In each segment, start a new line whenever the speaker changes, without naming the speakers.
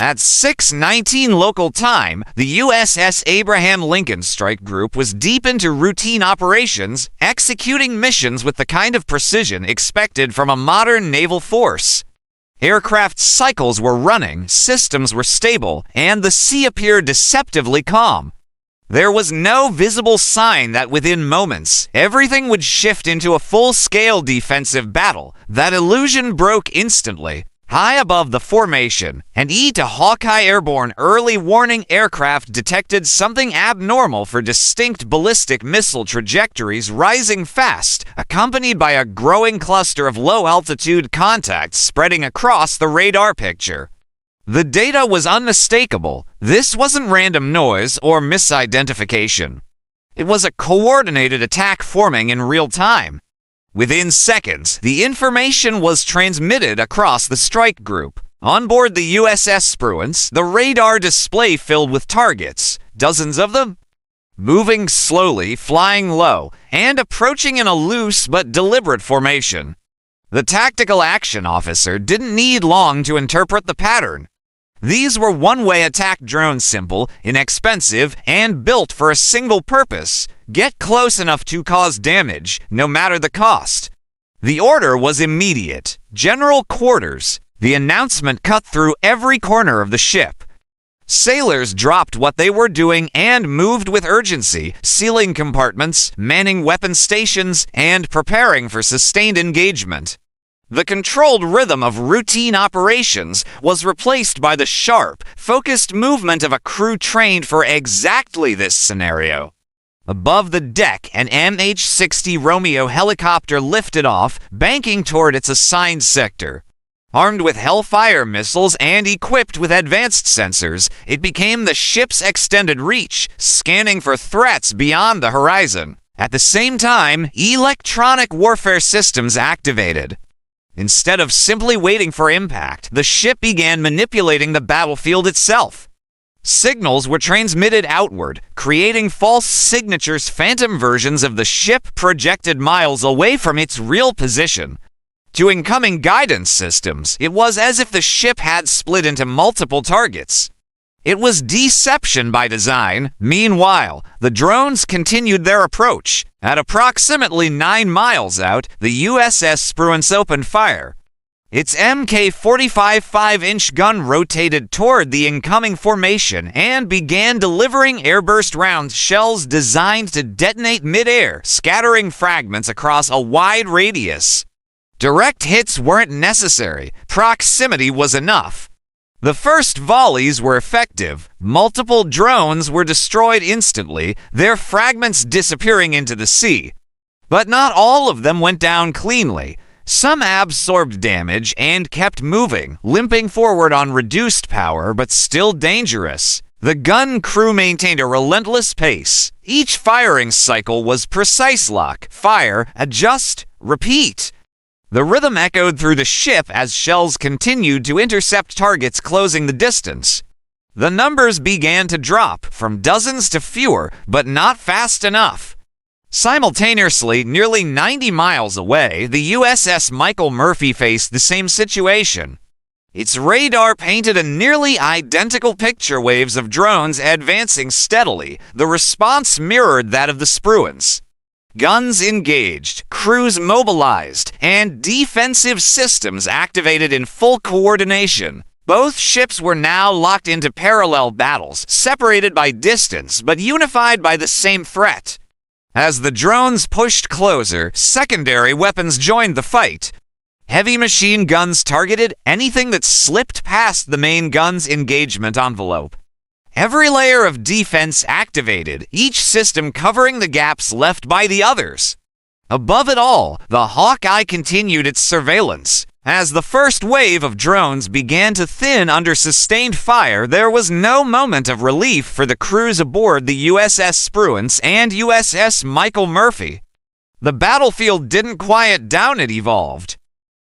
At 6:19 local time, the USS Abraham Lincoln Strike Group was deep into routine operations, executing missions with the kind of precision expected from a modern naval force. Aircraft cycles were running, systems were stable, and the sea appeared deceptively calm. There was no visible sign that within moments, everything would shift into a full-scale defensive battle. That illusion broke instantly. High above the formation, an E-to-Hawkeye airborne early warning aircraft detected something abnormal for distinct ballistic missile trajectories rising fast, accompanied by a growing cluster of low-altitude contacts spreading across the radar picture. The data was unmistakable. This wasn't random noise or misidentification. It was a coordinated attack forming in real time. Within seconds, the information was transmitted across the strike group. On board the USS Spruance, the radar display filled with targets, dozens of them, moving slowly, flying low, and approaching in a loose but deliberate formation. The tactical action officer didn't need long to interpret the pattern. These were one-way attack drones, simple, inexpensive, and built for a single purpose: get close enough to cause damage, no matter the cost. The order was immediate. General quarters. The announcement cut through every corner of the ship. Sailors dropped what they were doing and moved with urgency, sealing compartments, manning weapon stations, and preparing for sustained engagement. The controlled rhythm of routine operations was replaced by the sharp, focused movement of a crew trained for exactly this scenario. Above the deck, an MH-60 Romeo helicopter lifted off, banking toward its assigned sector. Armed with Hellfire missiles and equipped with advanced sensors, it became the ship's extended reach, scanning for threats beyond the horizon. At the same time, electronic warfare systems activated. Instead of simply waiting for impact, the ship began manipulating the battlefield itself. Signals were transmitted outward, creating false signatures, phantom versions of the ship projected miles away from its real position. To incoming guidance systems, it was as if the ship had split into multiple targets. It was deception by design. Meanwhile, the drones continued their approach. At approximately 9 miles out, the USS Spruance opened fire. Its Mk-45 5-inch gun rotated toward the incoming formation and began delivering airburst round shells designed to detonate mid-air, scattering fragments across a wide radius. Direct hits weren't necessary. Proximity was enough. The first volleys were effective. Multiple drones were destroyed instantly, their fragments disappearing into the sea. But not all of them went down cleanly. Some absorbed damage and kept moving, limping forward on reduced power but still dangerous. The gun crew maintained a relentless pace. Each firing cycle was precise lock, fire, adjust, repeat. The rhythm echoed through the ship as shells continued to intercept targets closing the distance. The numbers began to drop, from dozens to fewer, but not fast enough. Simultaneously, nearly 90 miles away, the USS Michael Murphy faced the same situation. Its radar painted a nearly identical picture, waves of drones advancing steadily. The response mirrored that of the Spruance. Guns engaged, crews mobilized, and defensive systems activated in full coordination. Both ships were now locked into parallel battles, separated by distance but unified by the same threat. As the drones pushed closer, secondary weapons joined the fight. Heavy machine guns targeted anything that slipped past the main gun's engagement envelope. Every layer of defense activated, each system covering the gaps left by the others. Above it all, the Hawkeye continued its surveillance. As the first wave of drones began to thin under sustained fire, there was no moment of relief for the crews aboard the USS Spruance and USS Michael Murphy. The battlefield didn't quiet down, it evolved.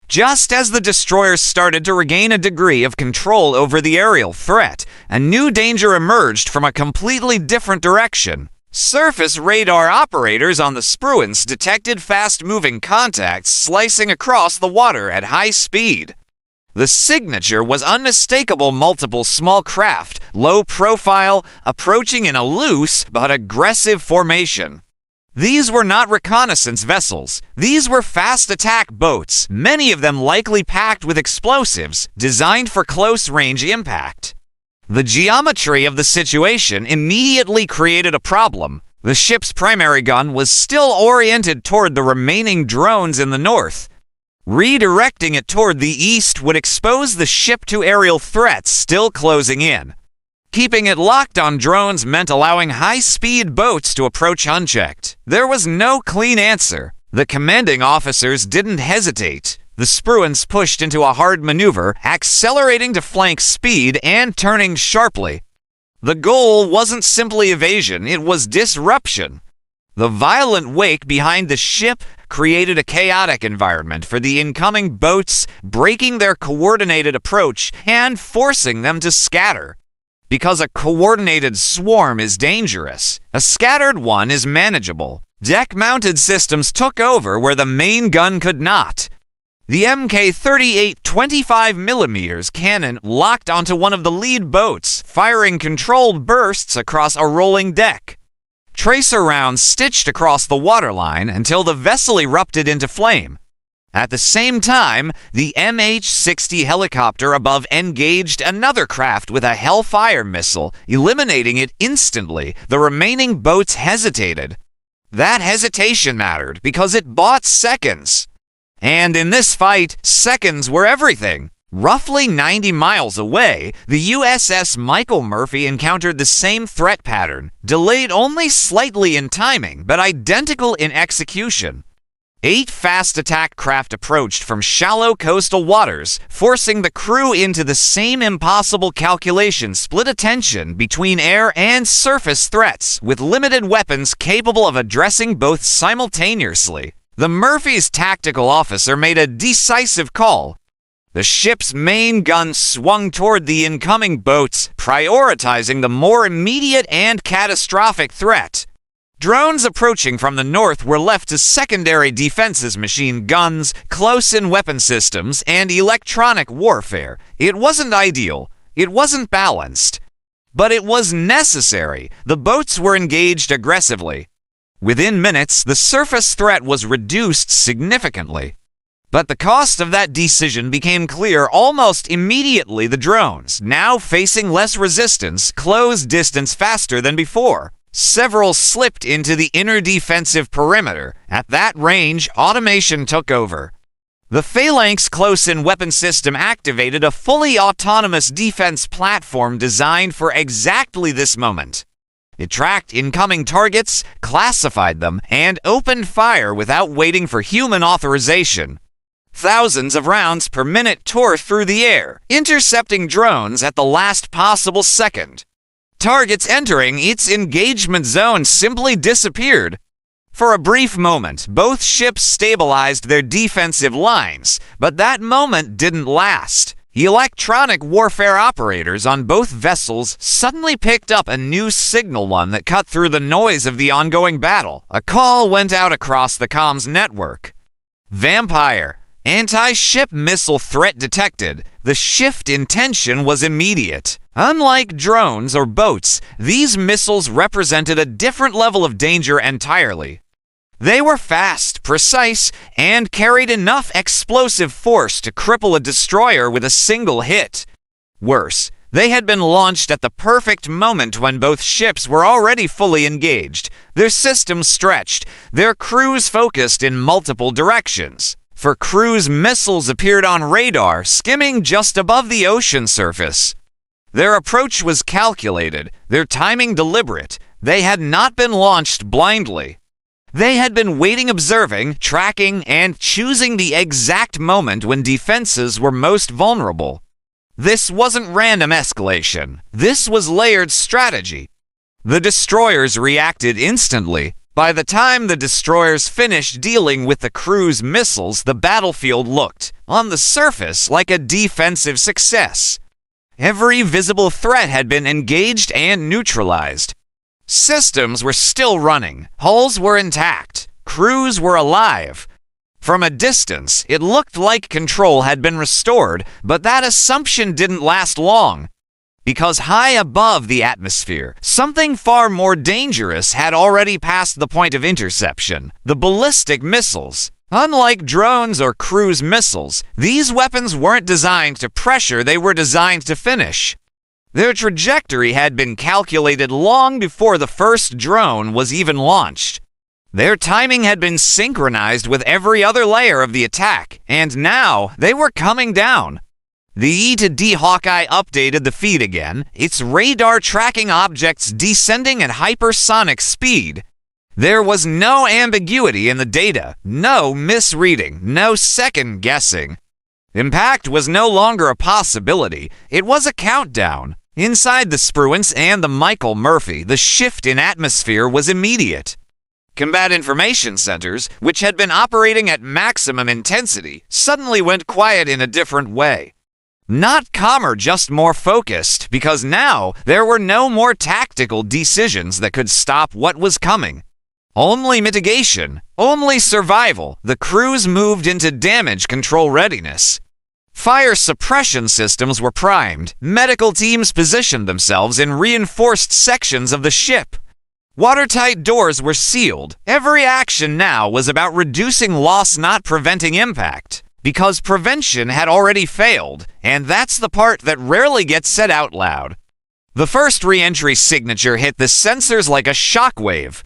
Just as the destroyers started to regain a degree of control over the aerial threat, a new danger emerged from a completely different direction. Surface radar operators on the Spruance detected fast-moving contacts slicing across the water at high speed. The signature was unmistakable: multiple small craft, low profile, approaching in a loose but aggressive formation. These were not reconnaissance vessels. These were fast attack boats, many of them likely packed with explosives, designed for close-range impact. The geometry of the situation immediately created a problem. The ship's primary gun was still oriented toward the remaining drones in the north. Redirecting it toward the east would expose the ship to aerial threats still closing in. Keeping it locked on drones meant allowing high-speed boats to approach unchecked. There was no clean answer. The commanding officers didn't hesitate. The Spruans pushed into a hard maneuver, accelerating to flank speed and turning sharply. The goal wasn't simply evasion, it was disruption. The violent wake behind the ship created a chaotic environment for the incoming boats, breaking their coordinated approach and forcing them to scatter. Because a coordinated swarm is dangerous, a scattered one is manageable. Deck-mounted systems took over where the main gun could not. The Mk-38 25mm cannon locked onto one of the lead boats, firing controlled bursts across a rolling deck. Tracer rounds stitched across the waterline until the vessel erupted into flame. At the same time, the MH-60 helicopter above engaged another craft with a Hellfire missile, eliminating it instantly. The remaining boats hesitated. That hesitation mattered because it bought seconds. And in this fight, seconds were everything. Roughly 90 miles away, the USS Michael Murphy encountered the same threat pattern, delayed only slightly in timing, but identical in execution. 8 fast attack craft approached from shallow coastal waters, forcing the crew into the same impossible calculation: split attention between air and surface threats, with limited weapons capable of addressing both simultaneously. The Murphy's tactical officer made a decisive call. The ship's main gun swung toward the incoming boats, prioritizing the more immediate and catastrophic threat. Drones approaching from the north were left to secondary defenses: machine guns, close-in weapon systems, and electronic warfare. It wasn't ideal. It wasn't balanced. But it was necessary. The boats were engaged aggressively. Within minutes, the surface threat was reduced significantly. But the cost of that decision became clear almost immediately. The drones, now facing less resistance, closed distance faster than before. Several slipped into the inner defensive perimeter. At that range, automation took over. The Phalanx close-in weapon system activated a fully autonomous defense platform designed for exactly this moment. It tracked incoming targets, classified them, and opened fire without waiting for human authorization. Thousands of rounds per minute tore through the air, intercepting drones at the last possible second. Targets entering its engagement zone simply disappeared. For a brief moment, both ships stabilized their defensive lines, but that moment didn't last. Electronic warfare operators on both vessels suddenly picked up a new signal, one that cut through the noise of the ongoing battle. A call went out across the comms network. Vampire. Anti-ship missile threat detected. The shift in tension was immediate. Unlike drones or boats, these missiles represented a different level of danger entirely. They were fast, precise, and carried enough explosive force to cripple a destroyer with a single hit. Worse, they had been launched at the perfect moment when both ships were already fully engaged, their systems stretched, their crews focused in multiple directions. For cruise missiles appeared on radar, skimming just above the ocean surface. Their approach was calculated, their timing deliberate. They had not been launched blindly. They had been waiting, observing, tracking, and choosing the exact moment when defenses were most vulnerable. This wasn't random escalation. This was layered strategy. The destroyers reacted instantly. By the time the destroyers finished dealing with the cruise missiles, the battlefield looked, on the surface, like a defensive success. Every visible threat had been engaged and neutralized. Systems were still running, hulls were intact, crews were alive. From a distance, it looked like control had been restored, but that assumption didn't last long. Because high above the atmosphere, something far more dangerous had already passed the point of interception: the ballistic missiles. Unlike drones or cruise missiles, these weapons weren't designed to pressure, they were designed to finish. Their trajectory had been calculated long before the first drone was even launched. Their timing had been synchronized with every other layer of the attack, and now they were coming down. The E-to-D Hawkeye updated the feed again, its radar tracking objects descending at hypersonic speed. There was no ambiguity in the data, no misreading, no second guessing. Impact was no longer a possibility, it was a countdown. Inside the Spruance and the Michael Murphy, the shift in atmosphere was immediate. Combat information centers, which had been operating at maximum intensity, suddenly went quiet in a different way. Not calmer, just more focused, because now there were no more tactical decisions that could stop what was coming. Only mitigation, only survival. The crews moved into damage control readiness. Fire suppression systems were primed. Medical teams positioned themselves in reinforced sections of the ship. Watertight doors were sealed. Every action now was about reducing loss, not preventing impact. Because prevention had already failed, and that's the part that rarely gets said out loud. The first re-entry signature hit the sensors like a shockwave.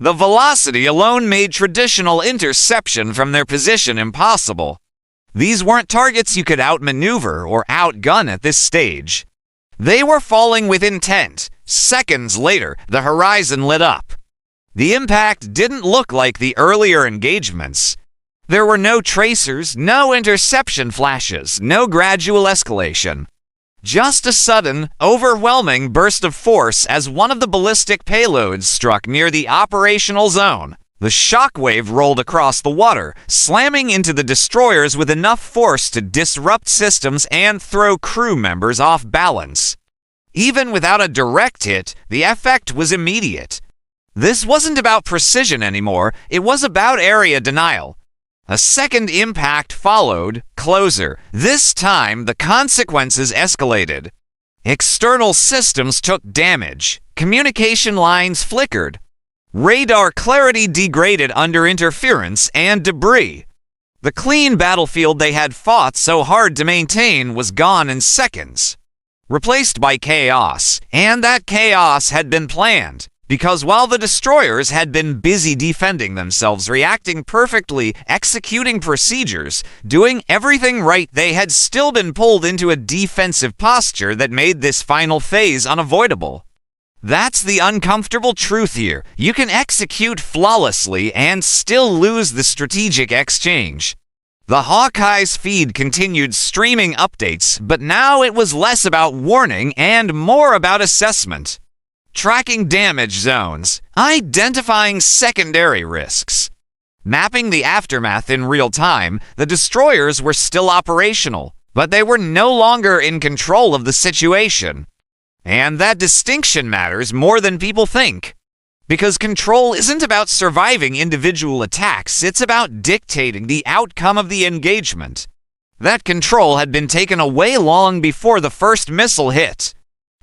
The velocity alone made traditional interception from their position impossible. These weren't targets you could outmaneuver or outgun at this stage. They were falling with intent. Seconds later, the horizon lit up. The impact didn't look like the earlier engagements. There were no tracers, no interception flashes, no gradual escalation. Just a sudden, overwhelming burst of force as one of the ballistic payloads struck near the operational zone. The shockwave rolled across the water, slamming into the destroyers with enough force to disrupt systems and throw crew members off balance. Even without a direct hit, the effect was immediate. This wasn't about precision anymore, it was about area denial. A second impact followed, closer. This time, the consequences escalated. External systems took damage. Communication lines flickered. Radar clarity degraded under interference and debris. The clean battlefield they had fought so hard to maintain was gone in seconds, replaced by chaos, and that chaos had been planned. Because while the destroyers had been busy defending themselves, reacting perfectly, executing procedures, doing everything right, they had still been pulled into a defensive posture that made this final phase unavoidable. That's the uncomfortable truth here. You can execute flawlessly and still lose the strategic exchange. The Hawkeye's feed continued streaming updates, but now it was less about warning and more about assessment. Tracking damage zones, identifying secondary risks. Mapping the aftermath in real time, the destroyers were still operational, but they were no longer in control of the situation. And that distinction matters more than people think. Because control isn't about surviving individual attacks, it's about dictating the outcome of the engagement. That control had been taken away long before the first missile hit.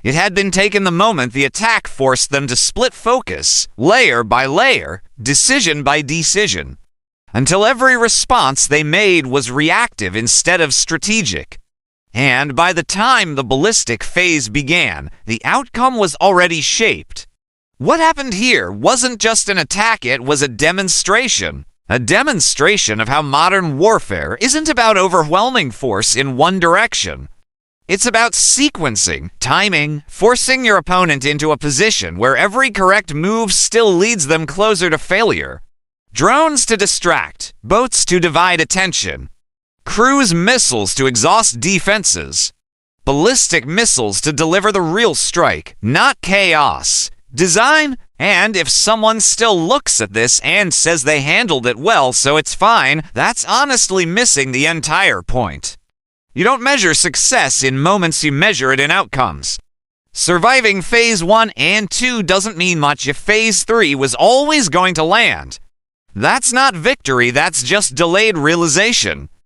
It had been taken the moment the attack forced them to split focus, layer by layer, decision by decision, until every response they made was reactive instead of strategic. And by the time the ballistic phase began, the outcome was already shaped. What happened here wasn't just an attack, it was a demonstration. A demonstration of how modern warfare isn't about overwhelming force in one direction. It's about sequencing, timing, forcing your opponent into a position where every correct move still leads them closer to failure. Drones to distract, boats to divide attention, cruise missiles to exhaust defenses, ballistic missiles to deliver the real strike, not chaos. Design, and if someone still looks at this and says they handled it well, so it's fine, that's honestly missing the entire point. You don't measure success in moments, you measure it in outcomes. Surviving Phase 1 and 2 doesn't mean much if Phase 3 was always going to land. That's not victory, that's just delayed realization.